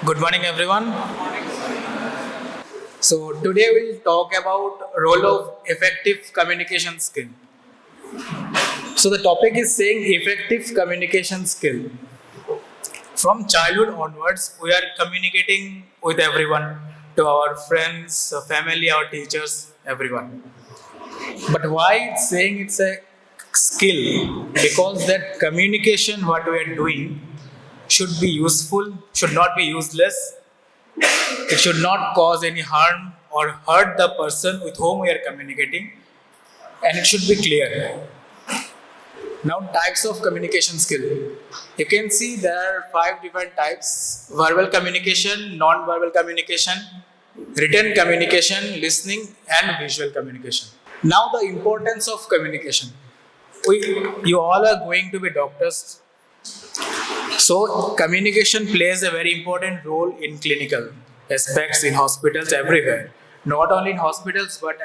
Good morning, everyone. So today we'll talk about role of effective communication skill. So the topic is saying effective communication skill. From childhood onwards, we are communicating with everyone, to our friends, family, our teachers, everyone. But why it's saying it's a skill? Because that communication, what we are doing, should be useful, should not be useless. It should not cause any harm or hurt the person with whom we are communicating, and it should be clear. Now, types of communication skill. You can see there are 5 different types: verbal communication, non-verbal communication, written communication, listening, and visual communication. Now, the importance of communication. You all are going to be doctors, so communication plays a very important role in clinical aspects in hospitals everywhere. Not only in hospitals, but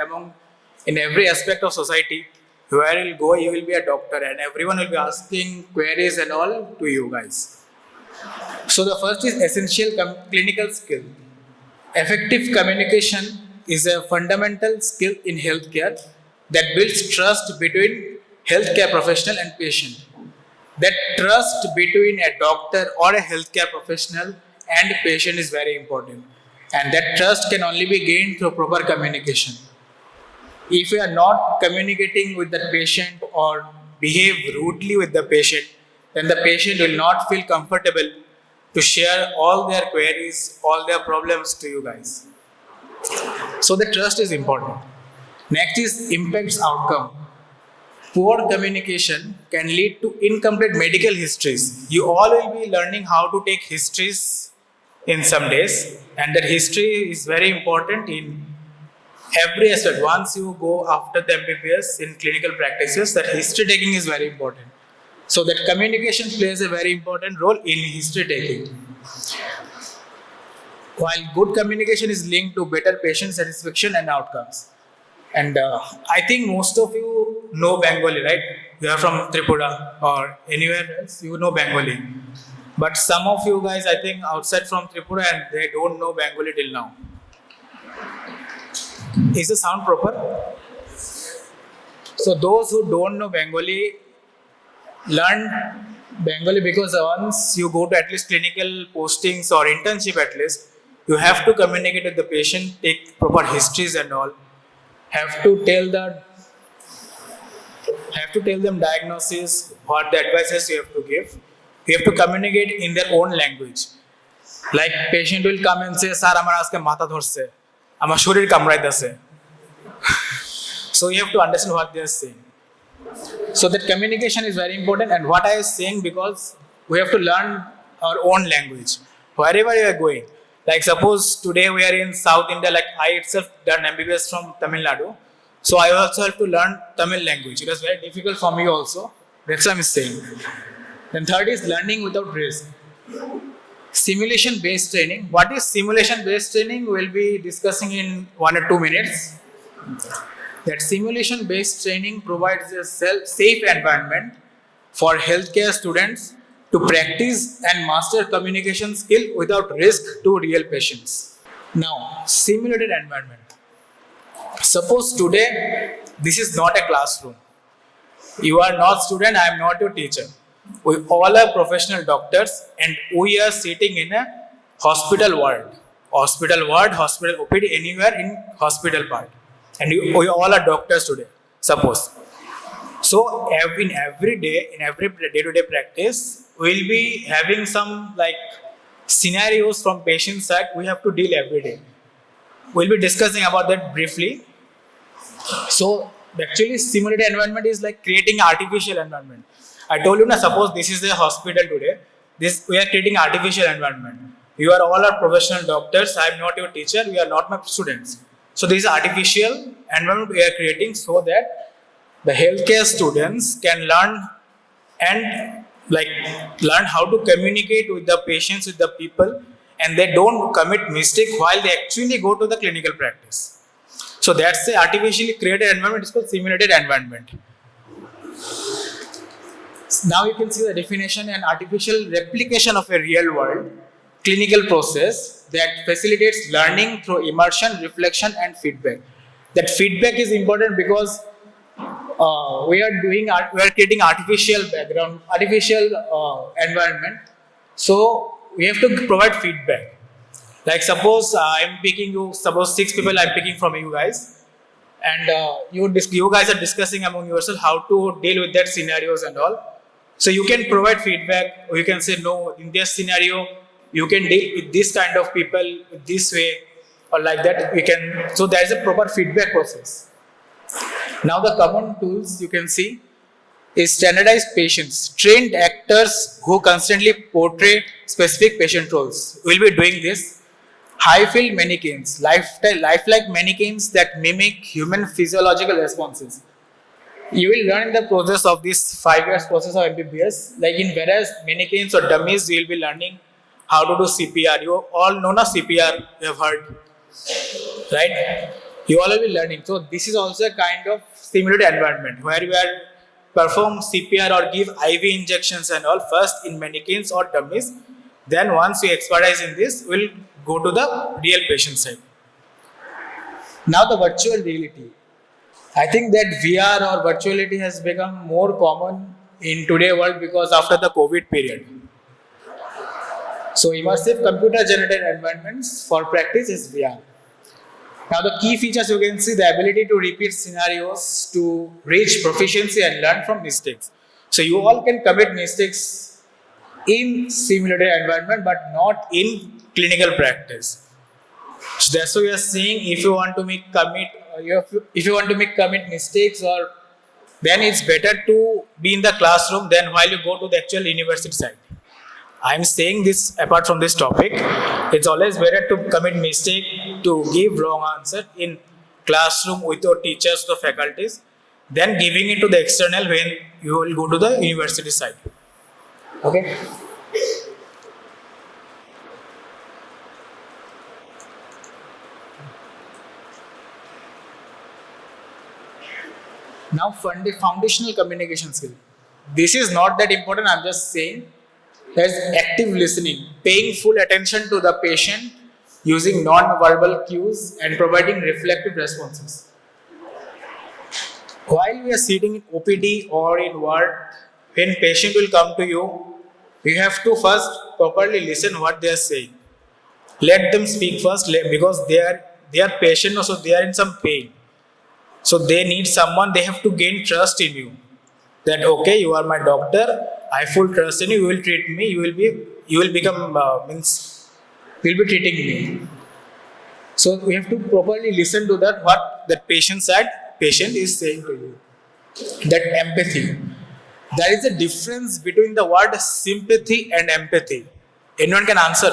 in every aspect of society. Where you'll go, you will be a doctor, and everyone will be asking queries and all to you guys. So the first is essential clinical skill. Effective communication is a fundamental skill in healthcare that builds trust between healthcare professional and patient. That trust between a doctor or a healthcare professional and patient is very important. And that trust can only be gained through proper communication. If we are not communicating with the patient or behave rudely with the patient, then the patient will not feel comfortable to share all their queries, all their problems to you guys. So the trust is important. Next is impacts outcome. Poor communication can lead to incomplete medical histories. You all will be learning how to take histories in some days, and that history is very important in every aspect. Once you go after the MBBS in clinical practices, that history taking is very important. So that communication plays a very important role in history taking. While good communication is linked to better patient satisfaction and outcomes. And I think most of you know Bengali, right? You are from Tripura or anywhere else, you know Bengali. But some of you guys, I think, outside from Tripura and they don't know Bengali till now. Is the sound proper? So those who don't know Bengali, learn Bengali, because once you go to at least clinical postings or internship at least, you have to communicate with the patient, take proper histories and all. Have to tell them diagnosis, what the advices you have to give. You have to communicate in their own language. Like patient will come and say, "Sir, amar aজকে মাথা ধরছে, আমার শরীর কামড়াইতেছে." So you have to understand what they are saying. So that communication is very important. And what I was saying, because we have to learn our own language wherever you are going. Like suppose today we are in South India, like I itself done MBBS from Tamil Nadu. So I also have to learn Tamil language. It was very difficult for me also. That's what I'm saying. Then third is learning without risk. Simulation based training. What is simulation based training? We'll be discussing in 1 or 2 minutes. That simulation based training provides a safe environment for healthcare students to practice and master communication skill without risk to real patients. Now, simulated environment. Suppose today this is not a classroom. You are not student, I am not your teacher. We all are professional doctors and we are sitting in a hospital ward. Hospital ward, hospital OPD, anywhere in hospital part. And we all are doctors today, suppose. So in every day-to-day practice, we'll be having some like scenarios from patient side we have to deal every day. We'll be discussing about that briefly. So actually simulated environment is like creating artificial environment. I told you, suppose this is a hospital today. We are creating artificial environment. You are all are professional doctors. I am not your teacher. We are not my students. So this is artificial environment we are creating so that the healthcare students can learn how to communicate with the patients, with the people, and they don't commit mistake while they actually go to the clinical practice. So that's the artificially created environment. It's called simulated environment. Now you can see the definition: an artificial replication of a real world clinical process that facilitates learning through immersion, reflection, and feedback. That feedback is important because we are creating artificial background, artificial environment. So we have to provide feedback. Like suppose I'm picking you, suppose 6 people I'm picking from you guys, and you guys are discussing among yourself how to deal with that scenarios and all. So you can provide feedback, or you can say no, in this scenario you can deal with this kind of people this way, or like that. So there is a proper feedback process. Now the common tools you can see is standardized patients, trained actors who constantly portray specific patient roles. We'll be doing this. High-field mannequins, lifelike mannequins that mimic human physiological responses. You will learn in the process of this 5 years process of MBBS, like in various mannequins or dummies, you will be learning how to do CPR. You all know CPR, you have heard, right? You all will be learning. So this is also a kind of simulated environment where you are perform CPR or give IV injections and all first in mannequins or dummies. Then once you expertise in this, we'll go to the real patient side. Now the virtual reality. I think that VR or virtuality has become more common in today's world because after the COVID period. So immersive computer generated environments for practice is VR. Now the key features you can see, the ability to repeat scenarios to reach proficiency and learn from mistakes. So you all can commit mistakes in simulated environment but not in clinical practice. So that's why we are saying if you want to make commit mistakes, or then it's better to be in the classroom than while you go to the actual university side. I'm saying this apart from this topic. It's always better to commit mistake, to give wrong answer in classroom with your teachers, the faculties, than giving it to the external when you will go to the university side. Okay. Now, foundational communication skill. This is not that important. I'm just saying there's active listening, paying full attention to the patient, using non-verbal cues, and providing reflective responses. While we are sitting in OPD or in ward, when patient will come to you, you have to first properly listen what they are saying. Let them speak first because they are patient, also they are in some pain. So they need someone, they have to gain trust in you. That okay, you are my doctor, I full trust in you, you will treat me, you will be treating me. So we have to properly listen to that, what that patient is saying to you. That empathy. There is a difference between the word sympathy and empathy. Anyone can answer?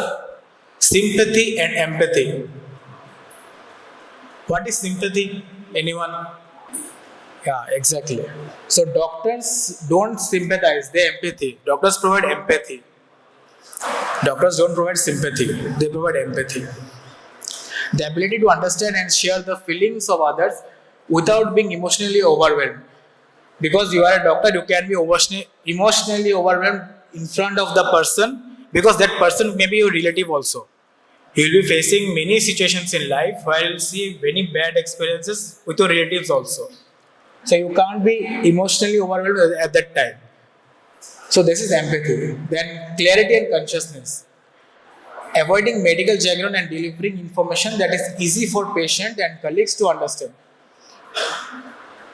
Sympathy and empathy. What is sympathy? Anyone? Yeah, exactly. So doctors don't sympathize, they empathy. Doctors provide empathy. Doctors don't provide sympathy, they provide empathy. The ability to understand and share the feelings of others without being emotionally overwhelmed. Because you are a doctor, you can be emotionally overwhelmed in front of the person because that person may be your relative also. You will be facing many situations in life where you will see many bad experiences with your relatives also. So you can't be emotionally overwhelmed at that time. So this is empathy. Then clarity and consciousness. Avoiding medical jargon and delivering information that is easy for patient and colleagues to understand.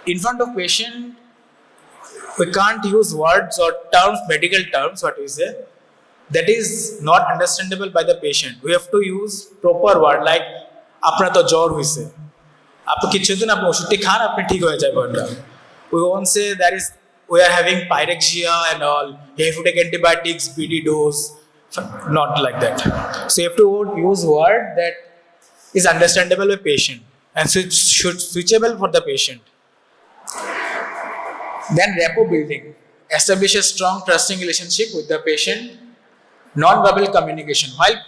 In front of patient, we can't use words or terms, medical terms, what we say, that is not understandable by the patient. We have to use proper word like apna to jor hoise. Aap kichu din aap oshud khan apne thik hoye jay beta. We won't say we are having pyrexia and all. You have to take antibiotics, BD dose. Not like that. So you have to use word that is understandable by patient and switchable for the patient. Then rapport building. Establish a strong trusting relationship with the patient. Non-verbal communication. While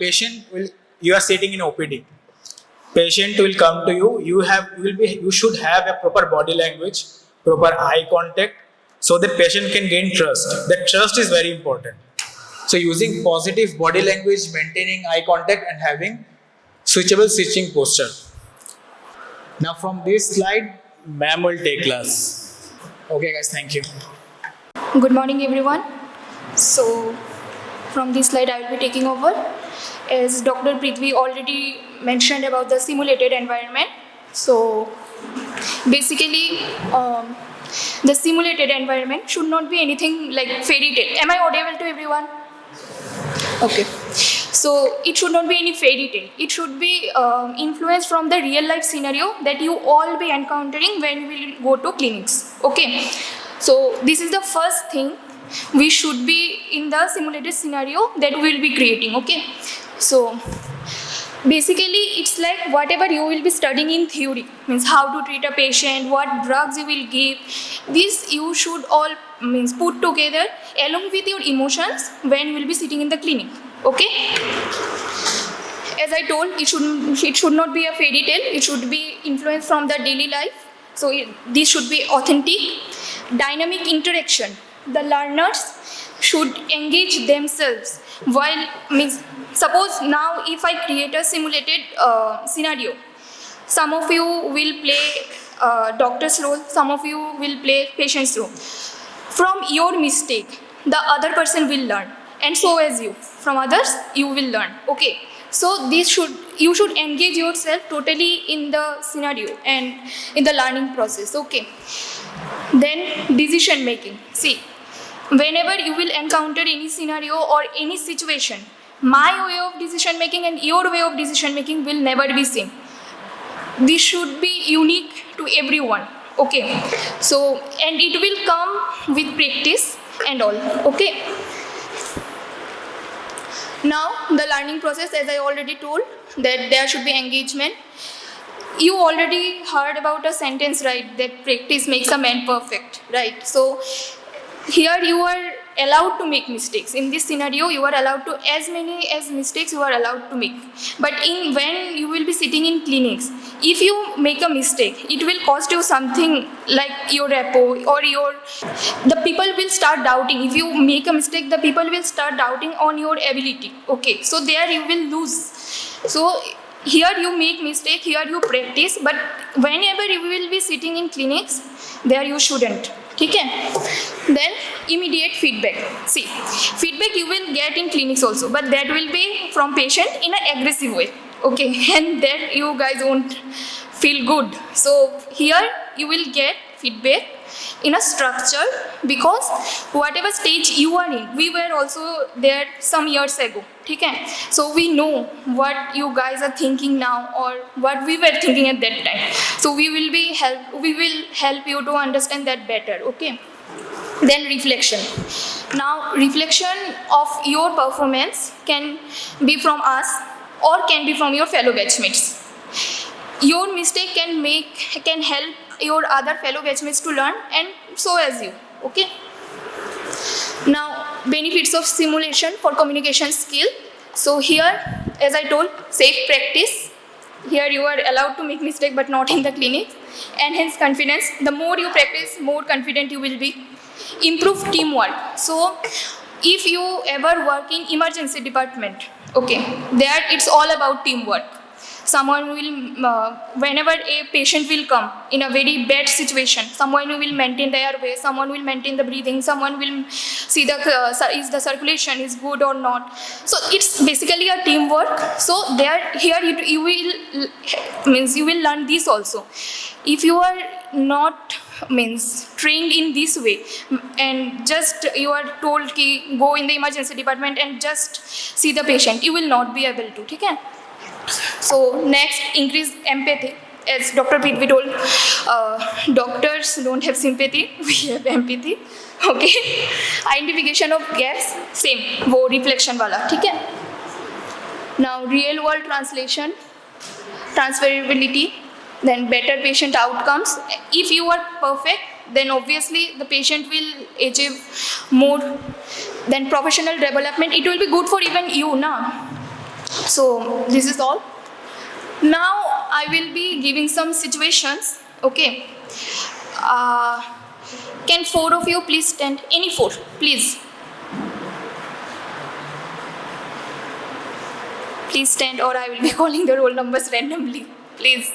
you are sitting in OPD, patient will come to you. You should have a proper body language, proper eye contact, so the patient can gain trust. That trust is very important. So using positive body language, maintaining eye contact and having switchable stitching posture. Now from this slide, ma'am will take class. Okay guys, thank you. Good morning everyone. So from this slide I will be taking over. As Dr. Prithvi already mentioned about the simulated environment. So basically the simulated environment should not be anything like fairy tale. Am I audible to everyone? Okay. So it should not be any fairy tale. It should be influenced from the real life scenario that you all be encountering when we will go to clinics. Okay. So this is the first thing we should be in the simulated scenario that we will be creating. Okay. So basically it's like whatever you will be studying in theory, means how to treat a patient, what drugs you will give, this you should all means put together along with your emotions when you will be sitting in the clinic. Okay. As I told, it should not be a fairy tale. It should be influenced from the daily life. So this should be authentic, dynamic interaction. The learners should engage themselves while, means suppose now if I create a simulated scenario, some of you will play doctor's role, some of you will play patient's role. From your mistake, the other person will learn, and so as you. From others, you will learn. Okay. So you should engage yourself totally in the scenario and in the learning process. Okay. Then decision making. See, whenever you will encounter any scenario or any situation, my way of decision making and your way of decision making will never be same. This should be unique to everyone. Okay. So, and it will come with practice and all. Okay. Now the learning process, as I already told, that there should be engagement. You already heard about a sentence, right, that practice makes a man perfect, right? So here you are allowed to make mistakes. In this scenario, you are allowed to, as many as mistakes you are allowed to make. But when you will be sitting in clinics, if you make a mistake, it will cost you something like your rapport or the people will start doubting. If you make a mistake, the people will start doubting on your ability. Okay, so there you will lose. So here you make mistake, here you practice, but whenever you will be sitting in clinics, there you shouldn't. Okay? Then immediate feedback. See, feedback you will get in clinics also, but that will be from patient in an aggressive way. Okay, and that you guys won't feel good. So here you will get feedback in a structure, because whatever stage you are in, we were also there some years ago. Okay? So we know what you guys are thinking now or what we were thinking at that time. So we will help you to understand that better. Okay? Then reflection. Now reflection of your performance can be from us or can be from your fellow batchmates. Your mistake can help your other fellow batchmates to learn, and so as you. Okay. Now benefits of simulation for communication skill. So here, as I told, safe practice. Here you are allowed to make mistake, but not in the clinic. Enhance confidence. The more you practice, more confident you will be. Improve teamwork. So if you ever work in emergency department, okay, there it's all about teamwork. Someone will, whenever a patient will come in a very bad situation, someone will maintain the airway, someone will maintain the breathing, someone will see is the circulation is good or not. So it's basically a teamwork. So here you will learn this also. If you are not trained in this way, and just you are told ki go in the emergency department and just see the patient, you will not be able to. Okay? So next, increase empathy. As Dr. Prithvi told, doctors don't have sympathy, we have empathy. Okay. Identification of gaps, same, wo reflection wala. Okay. Now real world translation, transferability, then better patient outcomes. If you are perfect, then obviously the patient will achieve more. Then professional development, it will be good for even you now. So this is all. Now I will be giving some situations. Okay. Can 4 of you please stand? Any 4, please. Please stand or I will be calling the roll numbers randomly. Please.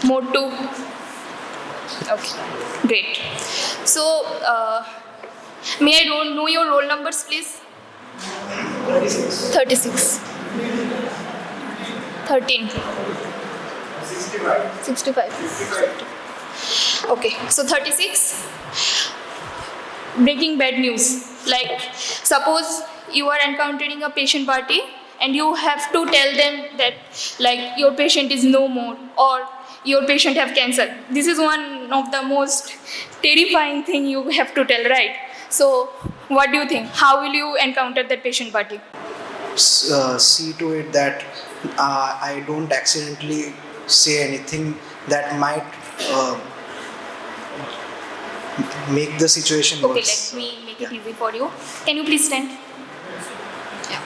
Mode 2. Okay, great. So, may I know your roll numbers, please? 36. 13. 65. Okay, so 36. Breaking bad news. Like, suppose you are encountering a patient party and you have to tell them that like your patient is no more or your patient have cancer. This is one of the most terrifying thing you have to tell, right? So what do you think? How will you encounter that patient party? See to it that I don't accidentally say anything that might make the situation Okay, worse. let me make it easy for you. Can you please stand? Yeah.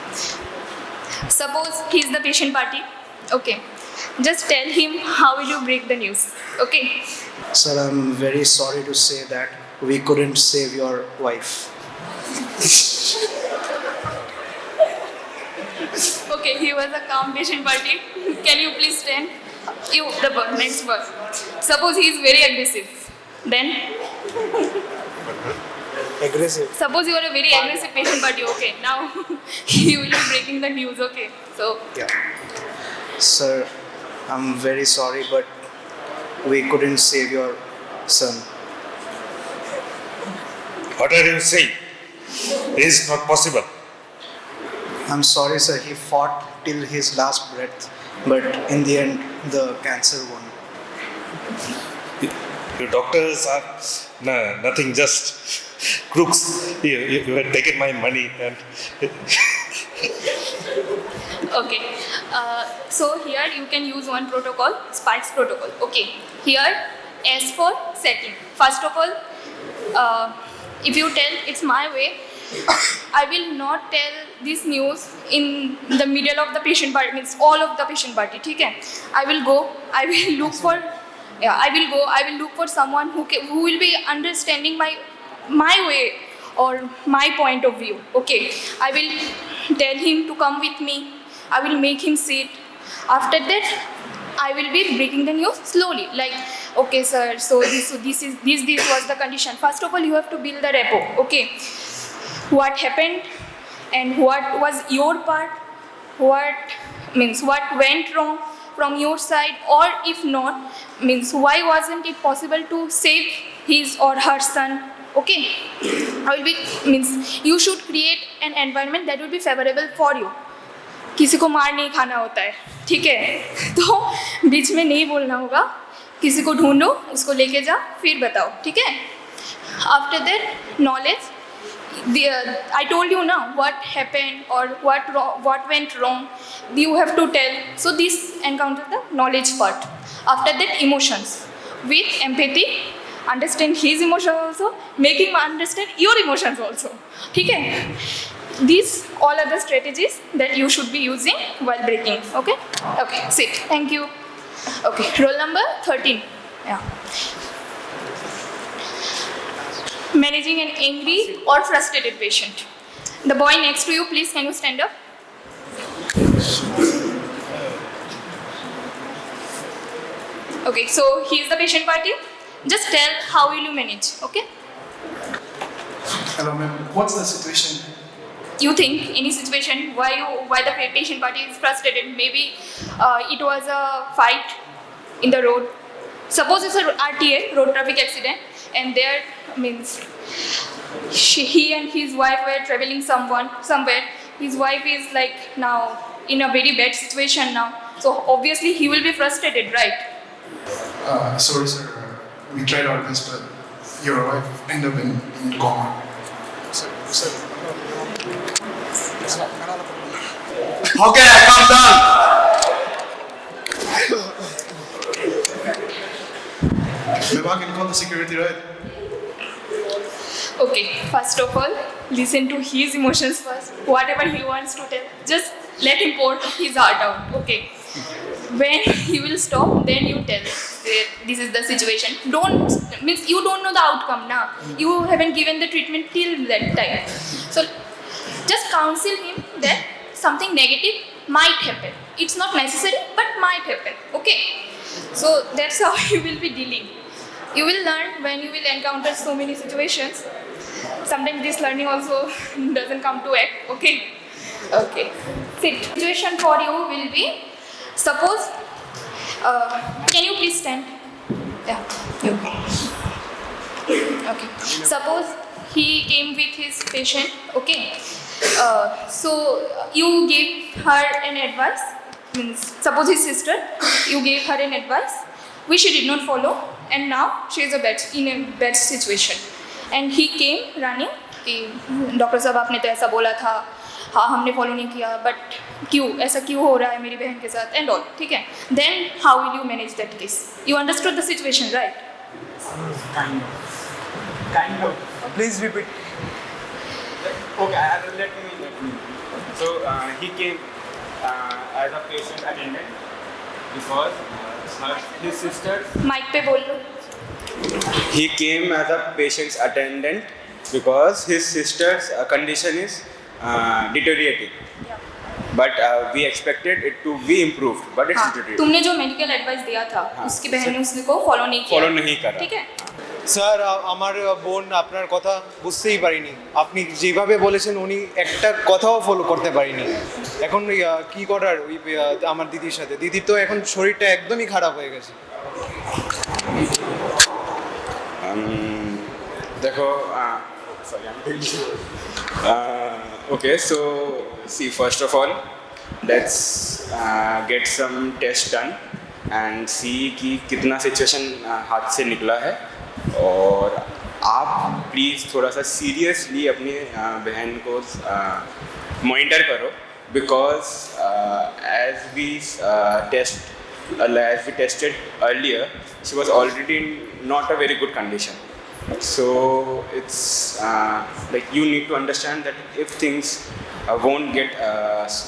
Suppose he is the patient party. Okay. Just tell him how will you break the news. Okay. Sir, I'm very sorry to say that we couldn't save your wife. Okay, he was a calm patient party. Can you please stand? You, the next one. Suppose he is very aggressive. Then, Aggressive. suppose you are a very aggressive patient party. Okay, now he will be breaking the news. Okay, so Yeah. Sir, I'm very sorry, but we couldn't save your son. What are you saying? It is not possible. I'm sorry, sir. He fought till his last breath, but in the end, the cancer won. You doctors are nothing, just crooks. You have taken my money and okay. So here you can use one protocol, Sparks protocol. Okay. Here, S for setting. First of all, if you tell it's my way, I will not tell this news in the middle of the patient party, means all of the patient party. Okay? I will look for someone who will be understanding my way or my point of view. Okay, I will tell him to come with me. I will make him sit. After that, I will be breaking the news slowly. Like, okay, sir. So this was the condition. First of all, you have to build the rapport. Okay, what happened and what was your part? What went wrong from your side, or if not, means why wasn't it possible to save his or her son? Okay, you should create an environment that will be favorable for you. किसी को मार नहीं खाना होता है, ठीक है? तो बीच में नहीं बोलना होगा, किसी को ढूंढो, उसको लेके जा, फिर बताओ, ठीक है? After that, knowledge. I told you now what happened or what went wrong. You have to tell. So this encounters the knowledge part. After that, emotions. With empathy, understand his emotions also, make him understand your emotions also. Okay? These all are the strategies that you should be using while breaking. Okay? Okay, sit. Thank you. Okay, roll number 13. Yeah. Managing an angry or frustrated patient. The boy next to you, please, can you stand up? Okay, so he is the patient party. Just tell how will you manage, okay? Hello, ma'am. What's the situation? You think any situation why the patient party is frustrated? Maybe it was a fight in the road. Suppose it's a RTA, road traffic accident, and there means he and his wife were traveling somewhere. His wife is like now in a very bad situation now. So obviously he will be frustrated, right? Sorry, sir. We tried our best, but your wife ended up in coma. Sir. okay, calm down. Maybe I can call the security, right? Okay, first of all, listen to his emotions first. Whatever he wants to tell, just let him pour his heart out. Okay. When he will stop, then you tell. this is the situation. Don't means you don't know the outcome now. You haven't given the treatment till that time. So just counsel him that something negative might happen. It's not necessary, but might happen. Okay. So that's how you will be dealing. You will learn when you will encounter so many situations. Sometimes this learning also doesn't come to act. Okay. Okay. Situation for you will be, suppose, can you please stand? Yeah. You. Okay. Suppose he came with his patient. Okay. So you gave her an advice. Means suppose his sister, you gave her an advice which she did not follow, and now she is in a bad situation. And he came running कि doctor साहब आपने तो ऐसा बोला था, हाँ हमने follow नहीं किया, बट क्यों ऐसा क्यों हो रहा है मेरी बहन के साथ एंड ऑल. ठीक है. Then how will you manage that case? You understood the situation, right? Kind of. Please repeat. Okay, let me. So he came as a patient attendant because his sister. Mic पे बोल लो. He came as a patient's attendant because his sister's condition is deteriorating. But we expected it to be improved, but it's deteriorating. तुमने जो medical advice दिया था उसकी बहन ने उसको फॉलो नहीं किया. Follow नहीं करा. ठीक है. স্যার আমার বোন আপনার কথা বুঝতেই পারিনি, আপনি যেভাবে বলেছেন উনি একটা কথাও ফলো করতে পারিনি. এখন কি করার ওই আমার দিদির সাথে, দিদির তো এখন শরীরটা একদমই খারাপ হয়ে গেছে. देखो sorry I'm telling you. Okay, so see, first of all let's get some tests done and see कि कितना सिचुएशन हाथ से निकला है. और आप प्लीज़ थोड़ा सा सीरियसली अपनी बहन को मॉनिटर करो, because as we tested earlier, she was already in not a very good condition. So it's like you need to understand that if things won't get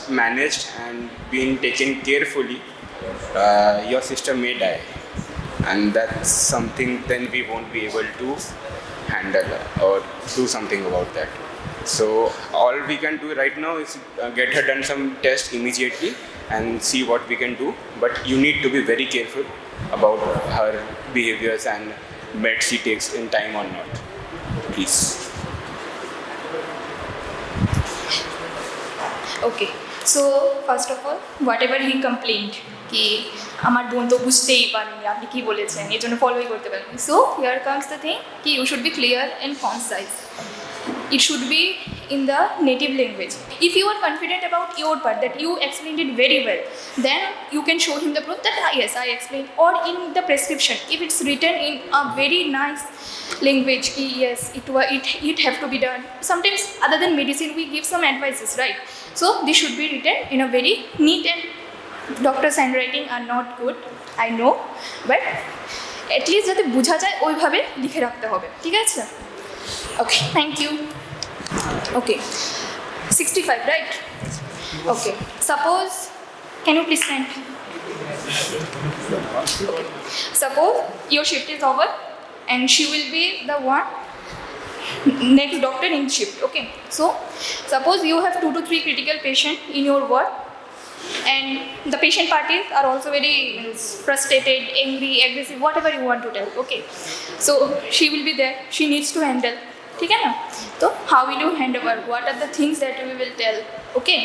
managed and being taken carefully, your sister may die. And that's something then we won't be able to handle or do something about that. So all we can do right now is get her done some tests immediately and see what we can do. But you need to be very careful about her behaviors and meds she takes in time or not. Please. Okay. So first of all, whatever he complained कि আমার বোন তো বুঝতেই পারেনি আপনি কি বলেছেন, এই জন্য ফলোই করতে পারেনি. So here comes the thing কি you should be clear and concise. It should be in the native language. If you are confident about your part that you explained it very well, then you can show him the proof that yes, I explained. Or in the prescription, if it's written in a very nice language, ki yes, it have to be done. Sometimes other than medicine, we give some advices, right? So this should be written in a very neat, and doctor's handwriting are not good, I know, but at least যাতে বোঝা যায় ওইভাবে লিখে রাখতে হবে. ঠিক আছে? Okay, thank you. Okay, 65, right? Okay, suppose, can you please stand? Okay. Suppose your shift is over and she will be the one next doctor in shift. Okay, so suppose you have 2 to 3 critical patients in your ward, and the patient parties are also very frustrated, angry, aggressive, whatever you want to tell. Okay, so she will be there, she needs to handle. ठीक है ना? तो how will you hand over? What are the things that we will tell? Okay,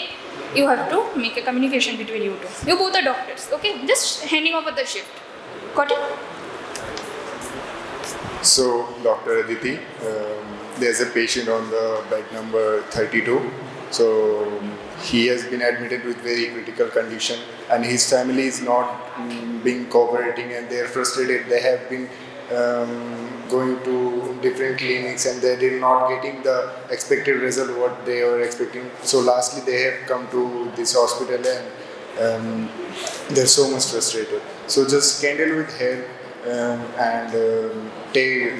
you have to make a communication between you two. You both are doctors. Okay, just handing over the shift. Got it? So, Dr. Aditi, there's a patient on the bed number 32. So, he has been admitted with very critical condition, and his family is not being cooperating, and they are frustrated. They have been going to different clinics, and they are not getting the expected result what they were expecting. So, lastly, they have come to this hospital, and they're so much frustrated. So, just candle with help. And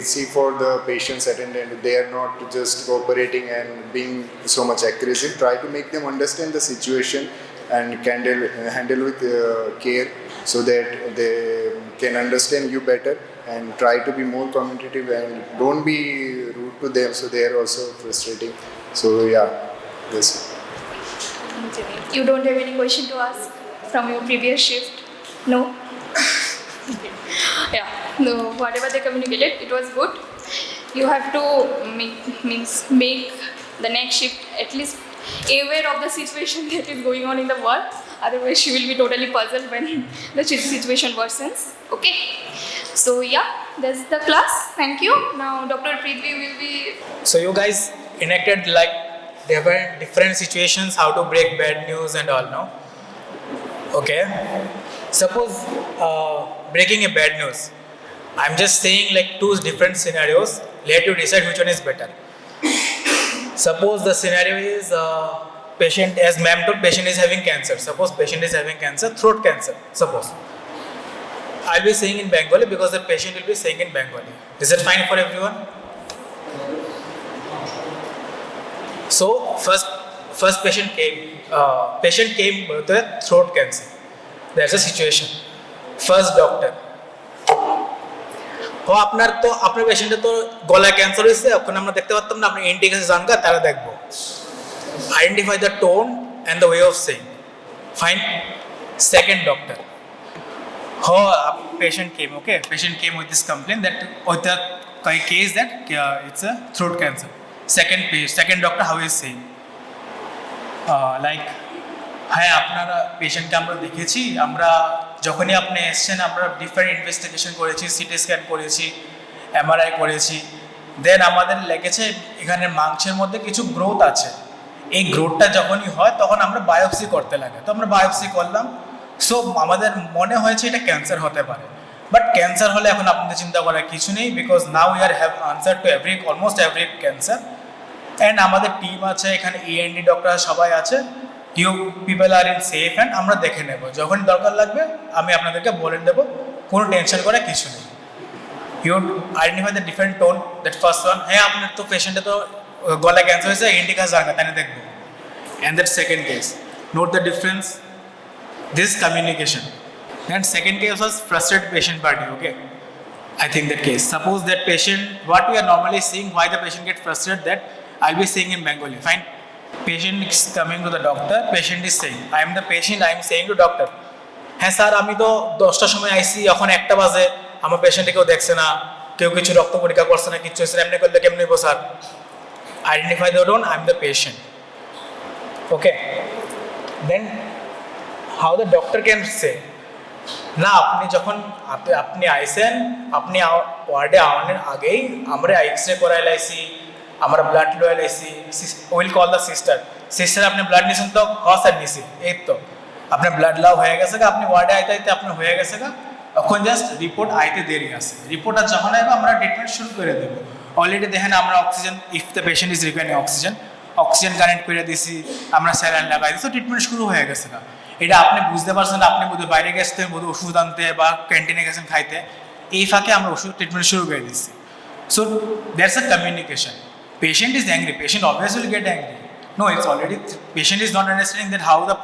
see for the patient's attendant, they are not just cooperating and being so much aggressive. Try to make them understand the situation and handle with care. so that they can understand you better and try to be more communicative and don't be rude to them, so they are also frustrating. So yeah, this. You don't have any question to ask from your previous shift? No? Yeah, no, whatever they communicated, it was good. You have to make the next shift at least aware of the situation that is going on in the world. Otherwise, she will be totally puzzled when the situation worsens. Okay. So yeah, that's the class. Thank you. Now Dr. Prithvi will be. So you guys enacted like different situations, how to break bad news and all, no? Okay. Suppose breaking a bad news. I'm just saying like two different scenarios. Let you decide which one is better. Suppose the scenario is patient, as ma'am told, patient is having cancer. Suppose patient is having cancer, throat cancer. Suppose. I'll be saying in Bengali because the patient will be saying in Bengali. Is it fine for everyone? So first patient came with a throat cancer. There's a situation. First doctor. ও আপনার পেশেন্টের তো গলায় cancer হয়েছে, এখন আমরা দেখতে পারতাম না, আপনি এনটি কাছে যান তারা দেখবো। Identify the tone and the way of saying. Fine. Second doctor, patient came, okay, patient came with this complaint that with the case that it's a throat cancer. Second doctor, how is saying like, হ্যাঁ আপনারা পেশেন্টকে আমরা দেখেছি, আমরা যখনই আপনি এসছেন আমরা ডিফারেন্ট ইনভেস্টিগেশন করেছি, সিটি স্ক্যান করেছি, এমআরআই করেছি, দেন আমাদের লেগেছে এখানে মাংসের মধ্যে কিছু গ্রোথ আছে। এই গ্রোথটা যখনই হয় তখন আমরা বায়োপসি করতে লাগে, তো আমরা বায়োপসি করলাম। সো আমাদের মনে হয়েছে এটা ক্যান্সার হতে পারে, বাট ক্যান্সার হলে এখন আপনাদের চিন্তা করার কিছু নেই, because now we are have answer to almost every cancer. And আমাদের টিম আছে এখানে, END ডক্টর সবাই আছে, you people are in safe hand, আমরা দেখে নেব, যখনই দরকার লাগবে আমি আপনাদেরকে বলে দেবো, কোনো টেনশন করার কিছু নেই। You identify the different tone. That first one, হ্যাঁ আপনার তো পেশেন্টে তো গলায় ক্যান্সার হয়েছে, এনটি কাজ জানবে তাই দেখবো। And that second case, note the difference, this communication. And second case was frustrated patient party, okay? I think that case. Suppose that patient, what we are normally seeing, why the patient gets frustrated, that I'll be saying in Bengali. Fine. Patient is coming to the doctor, patient is saying, I am the patient, I am saying to doctor, হ্যাঁ sir আমি তো 10টার সময় আইসি, এখন 1টা বাজে, আমার পেশেন্টে কেউ দেখছে না, কেউ কিছু রক্ত পরীক্ষা করছে না, কিচ্ছু হচ্ছে না, এমনি করলে কেমনি হইব sir? Identify the tone, I am the patient, okay? Then how the doctor can say, না আপনি যখন আপনি আইসেন, আপনি ওয়ার্ডে আওয়ানোর আগেই আমরা এক্সরে করাই লাইছি, আমরা ব্লাড লয়ে লাইছি, উইল কল দ্য সিস্টার আপনি ব্লাড নিয়েছেন তো? হ্যাঁ স্যার নিছি, এই তো আপনার ব্লাড লাও হয়ে গেছে গা, আপনি ওয়ার্ডে আইতে আইতে আপনার হয়ে গেছে গা, এখন জাস্ট রিপোর্ট আইতে দেরি আছে, রিপোর্টটা যখন আইবে আমরা ট্রিটমেন্ট শুরু করে দেবো। অলরেডি দেখেন আমরা oxygen, if the patient is recurring oxygen connect করে দিছি, আমরা স্যালাইন লাগাই দিচ্ছি, ট্রিটমেন্ট শুরু হয়ে গেছে গা। এটা আপনি বুঝতে পারছেন, আপনি বোধহয় বাইরে গেছেন, বোধহয় ওষুধ আনতে বা ক্যান্টিনে গেছেন খাইতে, এই ফাঁকে আমরা ওষুধ ট্রিটমেন্ট শুরু করে দিচ্ছি। So that's a communication. Patient is angry, patient obviously will get angry. No, it's already, patient is not understanding that how the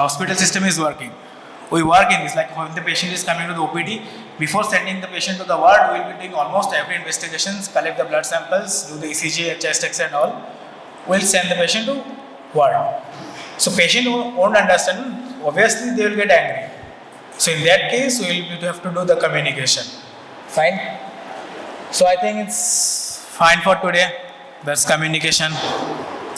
hospital system is working. We work in this, like when the patient is coming to the OPD, before sending the patient to the ward, we will be doing almost every investigations, collect the blood samples, do the ECG, chest X and all. We'll send the patient to ward. So patient won't understand, obviously they will get angry. So in that case, we will have to do the communication. Fine? So I think it's fine for today. That's communication.